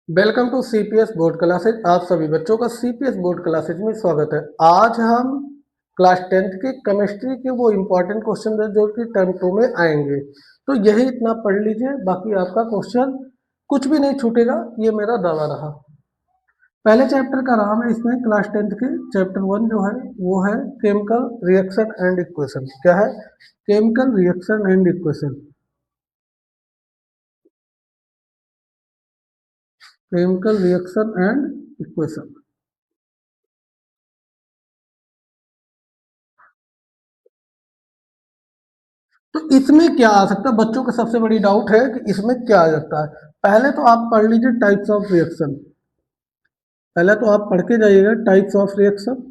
Welcome to CPS board classes. आप सभी बच्चों का सीपीएस बोर्ड क्लासेज में स्वागत है। आज हम क्लास 10th के केमिस्ट्री के वो इम्पोर्टेंट क्वेश्चन है जो कि टर्म 2 में आएंगे। तो यही इतना पढ़ लीजिए, बाकी आपका क्वेश्चन कुछ भी नहीं छूटेगा, ये मेरा दावा रहा। पहले चैप्टर का नाम है इसमें क्लास 10th के चैप्टर 1 जो है वो है केमिकल रिएक्शन एंड इक्वेशन। क्या है? Chemical reaction and equation. Chemical reaction and equation. तो इसमें क्या आ सकता है? बच्चों का सबसे बड़ी डाउट है कि इसमें क्या आ सकता है। पहले तो आप पढ़ लीजिए टाइप्स ऑफ रिएक्शन। पहले तो आप पढ़ के जाइएगा types of reaction.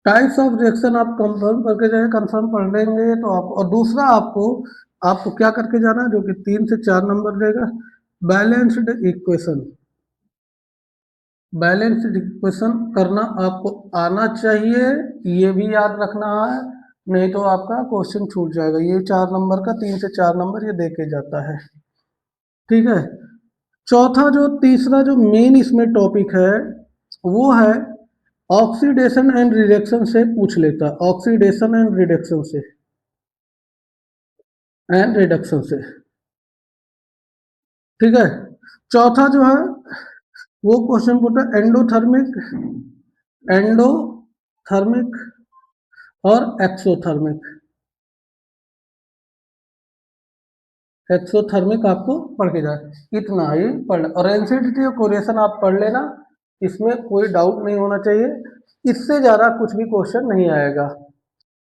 Types of reaction आप कंफर्म करके जाइए, कंफर्म पढ़ लेंगे तो आप। और दूसरा आपको आपको क्या करके जाना है, जो कि 3 से 4 नंबर देगा, बैलेंस्ड इक्वेशन। बैलेंस्ड इक्वेशन करना आपको आना चाहिए, ये भी याद रखना है, नहीं तो आपका क्वेश्चन छूट जाएगा। ये 4 नंबर का 3 से 4 नंबर ये देके जाता है। ठीक है। चौथा जो तीसरा जो मेन इसमें टॉपिक है वो है ऑक्सीडेशन एंड रिडक्शन से पूछ लेता है। ऑक्सीडेशन एंड रिडक्शन से, एंड रिडक्शन से। ठीक है। चौथा जो है वो क्वेश्चन पूछता है एंडोथर्मिक, एंडोथर्मिक और एक्सोथर्मिक। एक्सोथर्मिक आपको पढ़ के जाए, इतना ही पढ़। और एनसीडीटी और कोरिलेशन आप पढ़ लेना, इसमें कोई डाउट नहीं होना चाहिए, इससे ज़्यादा कुछ भी क्वेश्चन नहीं आएगा।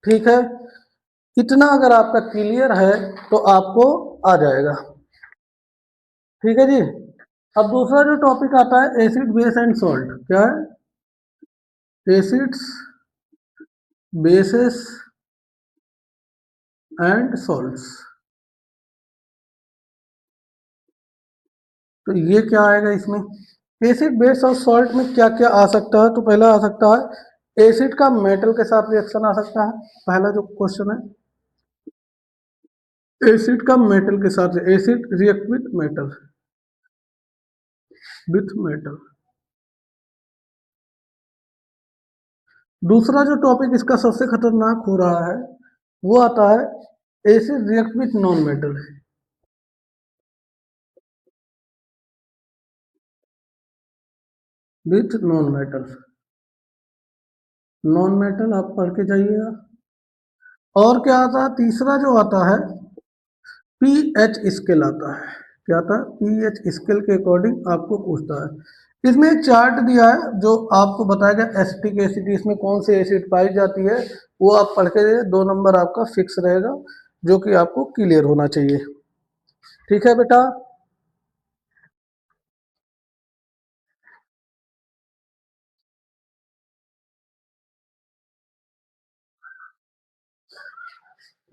ठीक है। इतना अगर आपका क्लियर है तो आपको आ जाएगा। ठीक है जी। अब दूसरा जो टॉपिक आता है एसिड बेस एंड सॉल्ट। क्या है? Acids, bases and salts. तो ये क्या आएगा इसमें? एसिड बेस और सॉल्ट में क्या क्या आ सकता है? तो पहला आ सकता है एसिड का मेटल के साथ रिएक्शन आ सकता है। पहला जो क्वेश्चन है, एसिड का मेटल के साथ, acid react with metal, with metal. दूसरा जो टॉपिक इसका सबसे खतरनाक हो रहा है वो आता है acid react with non metal. With non metal, non metal आप पढ़ के जाइएगा। और क्या आता है? तीसरा जो आता है पीएच स्केल आता है। क्या आता है? पीएच स्केल के अकॉर्डिंग आपको पूछता है। इसमें एक चार्ट दिया है जो आपको बताएगा एसिटिक एसिड, इसमें कौन सी एसिड पाई जाती है, वो आप पढ़ के 2 नंबर आपका फिक्स रहेगा, जो कि आपको क्लियर होना चाहिए। ठीक है बेटा।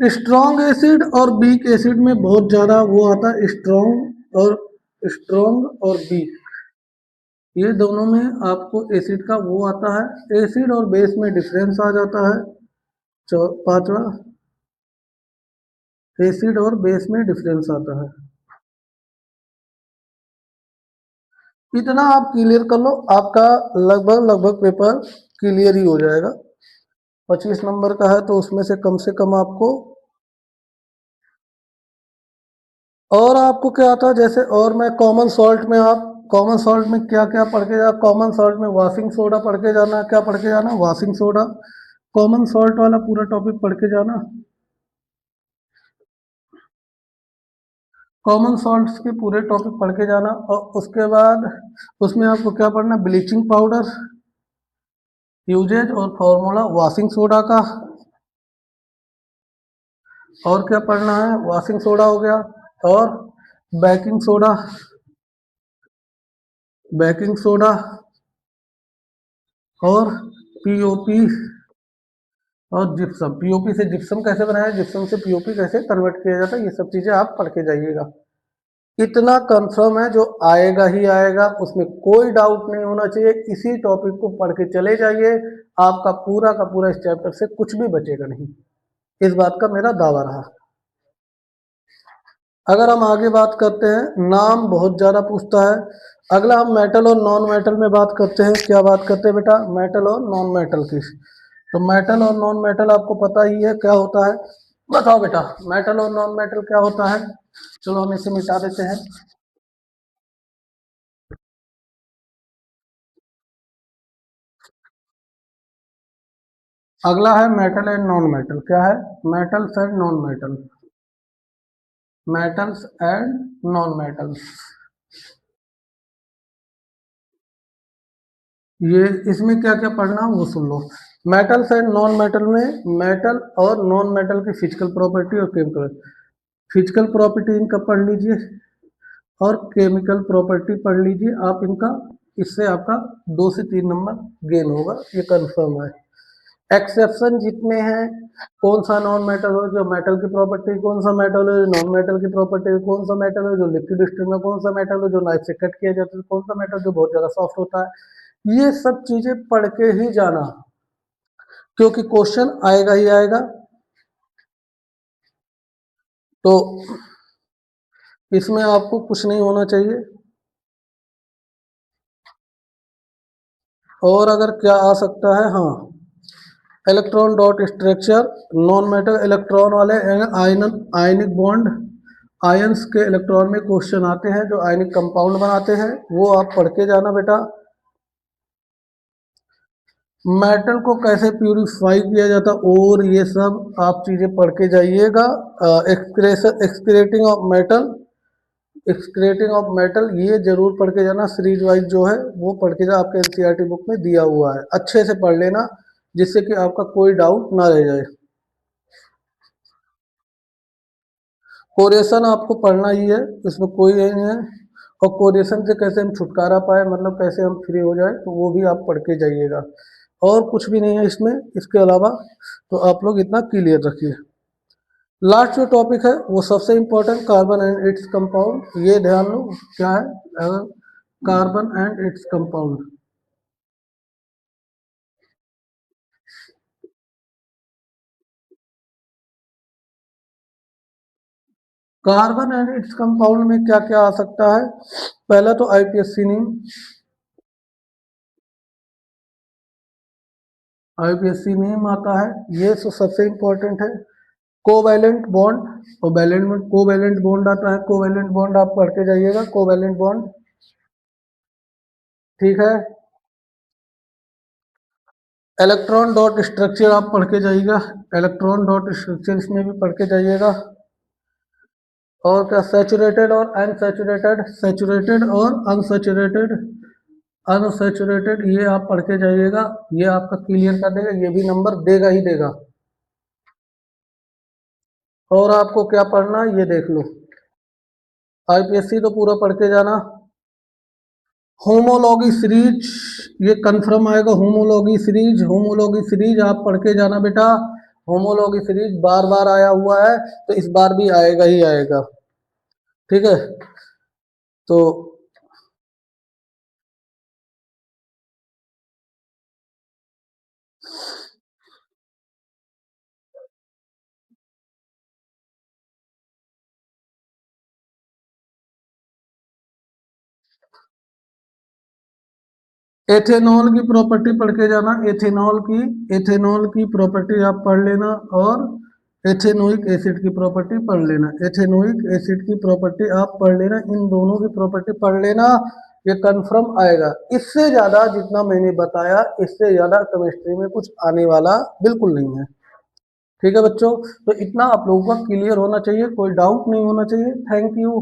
स्ट्रॉन्ग एसिड और वीक एसिड में बहुत ज़्यादा वो आता है, स्ट्रॉन्ग और वीक, ये दोनों में आपको एसिड का वो आता है। एसिड और बेस में डिफरेंस आ जाता है। पांचवा, एसिड और बेस में डिफरेंस आता है। इतना आप क्लियर कर लो, आपका लगभग लगभग पेपर क्लियर ही हो जाएगा। 25 नंबर का है तो उसमें से कम आपको। और आपको क्या आता है जैसे, और मैं कॉमन सॉल्ट में, आप कॉमन सॉल्ट में क्या क्या पढ़ के जा, कॉमन सॉल्ट में वॉशिंग सोडा पढ़ के जाना। क्या पढ़ के जाना? Washing soda. कॉमन सॉल्ट वाला पूरा टॉपिक पढ़ के जाना। कॉमन सॉल्ट्स के पूरे टॉपिक पढ़ के जाना। और उसके बाद उसमें आपको क्या पढ़ना? ब्लीचिंग पाउडर, यूजेज और फॉर्मूला वॉशिंग सोडा का। और क्या पढ़ना है? वॉशिंग सोडा हो गया, और बेकिंग सोडा, बेकिंग सोडा, और पीओपी, और जिप्सम। पीओपी से जिप्सम कैसे बनाया, जिप्सम से पीओपी कैसे कन्वर्ट किया जाता है, ये सब चीजें आप पढ़ के जाइएगा। इतना कंफर्म है, जो आएगा ही आएगा, उसमें कोई डाउट नहीं होना चाहिए। इसी टॉपिक को पढ़ के चले जाइए, आपका पूरा का पूरा इस चैप्टर से कुछ भी बचेगा नहीं, इस बात का मेरा दावा रहा। अगर हम आगे बात करते हैं, नाम बहुत ज़्यादा पूछता है। अगला हम मेटल और नॉन मेटल में बात करते हैं। क्या बात करते हैं बेटा? मेटल और नॉन मेटल की। तो मेटल और नॉन मेटल आपको पता ही है क्या होता है। बताओ बेटा, मेटल और नॉन मेटल क्या होता है? चलो हम इसे मिटा देते हैं। अगला है मेटल एंड नॉन मेटल। क्या है? Metals and non metal. Metals and non metals. ये इसमें क्या क्या पढ़ना वो सुन लो। मेटल्स एंड नॉन मेटल में मेटल और नॉन मेटल की फिजिकल प्रॉपर्टी और केमिकल। फिजिकल प्रॉपर्टी इनका पढ़ लीजिए और केमिकल प्रॉपर्टी पढ़ लीजिए आप इनका। इससे आपका 2 से 3 नंबर गेन होगा, ये कंफर्म है। एक्सेप्शन जितने हैं, कौन सा नॉन मेटल हो जो मेटल की प्रॉपर्टी, कौन सा मेटल है जो नॉन मेटल की प्रॉपर्टी, कौन सा मेटल है जो लिक्विड स्टेट में, कौन सा मेटल है जो नाइफ से कट किया जाता है, कौन सा मेटल जो बहुत ज़्यादा सॉफ्ट होता है, ये सब चीज़ें पढ़ के ही जाना, क्योंकि क्वेश्चन आएगा ही आएगा। तो इसमें आपको कुछ नहीं होना चाहिए। और अगर क्या आ सकता है, हाँ, electron dot structure, non metal electron वाले आयन, आयनिक बॉन्ड, आयंस के इलेक्ट्रॉन में क्वेश्चन आते हैं जो आयनिक कंपाउंड बनाते हैं, वो आप पढ़ के जाना बेटा। मेटल को कैसे प्यूरिफाई किया जाता और ये सब आप चीज़ें पढ़ के जाइएगा। एक्सक्रेटिंग ऑफ मेटल, एक्सक्रेटिंग ऑफ मेटल ये जरूर पढ़ के जाना। सीरीज वाइज जो है वो पढ़ के जा, आपके एनसीईआरटी बुक में दिया हुआ है, अच्छे से पढ़ लेना जिससे कि आपका कोई डाउट ना रह जाए। कोरिएशन आपको पढ़ना ही है, इसमें कोई नहीं है। और कोरिएशन से कैसे हम छुटकारा पाए, मतलब कैसे हम फ्री हो जाए, तो वो भी आप पढ़ के जाइएगा। और कुछ भी नहीं है इसमें इसके अलावा, तो आप लोग इतना क्लियर रखिए। लास्ट जो टॉपिक है वो सबसे important, carbon and its compound. ये ध्यान लो क्या है, carbon and its compound. Carbon and its compound में क्या क्या आ सकता है? पहला तो आईपीएससी नेम, आईपीएससी नेम आता है, ये तो सबसे इम्पोर्टेंट है। कोवैलेंट बॉन्ड और वैलेंट, कोवैलेंट बॉन्ड आता है, कोवैलेंट बॉन्ड आप पढ़ के जाइएगा, कोवैलेंट बॉन्ड। ठीक है। इलेक्ट्रॉन डॉट स्ट्रक्चर आप पढ़ के जाइएगा, इलेक्ट्रॉन डॉट स्ट्रक्चर इसमें भी पढ़ के जाइएगा। और क्या, सैचुरेटेड और अनसैचुरेटेड, सैचुरेटेड और अनसैचुरेटेड, अनसैचुरेटेड ये आप पढ़ के जाइएगा, ये आपका क्लियर कर देगा, ये भी नंबर देगा ही देगा। और आपको क्या पढ़ना है ये देख लो, आईपीएससी तो पूरा पढ़ के जाना। होमोलॉगी सीरीज, ये कंफर्म आएगा, होमोलॉगी सीरीज, होमोलॉगी सीरीज आप पढ़ के जाना बेटा। होमोलॉगी सीरीज बार बार आया हुआ है, तो इस बार भी आएगा ही आएगा। ठीक है। तो एथेनॉल की प्रॉपर्टी पढ़ के जाना, एथेनॉल की, एथेनॉल की प्रॉपर्टी आप पढ़ लेना। और एथेनोइक एसिड की प्रॉपर्टी पढ़ लेना, एथेनोइक एसिड की प्रॉपर्टी आप पढ़ लेना, इन दोनों की प्रॉपर्टी पढ़ लेना, ये कंफर्म आएगा। इससे ज़्यादा जितना मैंने बताया, इससे ज़्यादा केमिस्ट्री में कुछ आने वाला बिल्कुल नहीं है। ठीक है बच्चों, तो इतना आप लोगों का क्लियर होना चाहिए, कोई डाउट नहीं होना चाहिए। Thank you.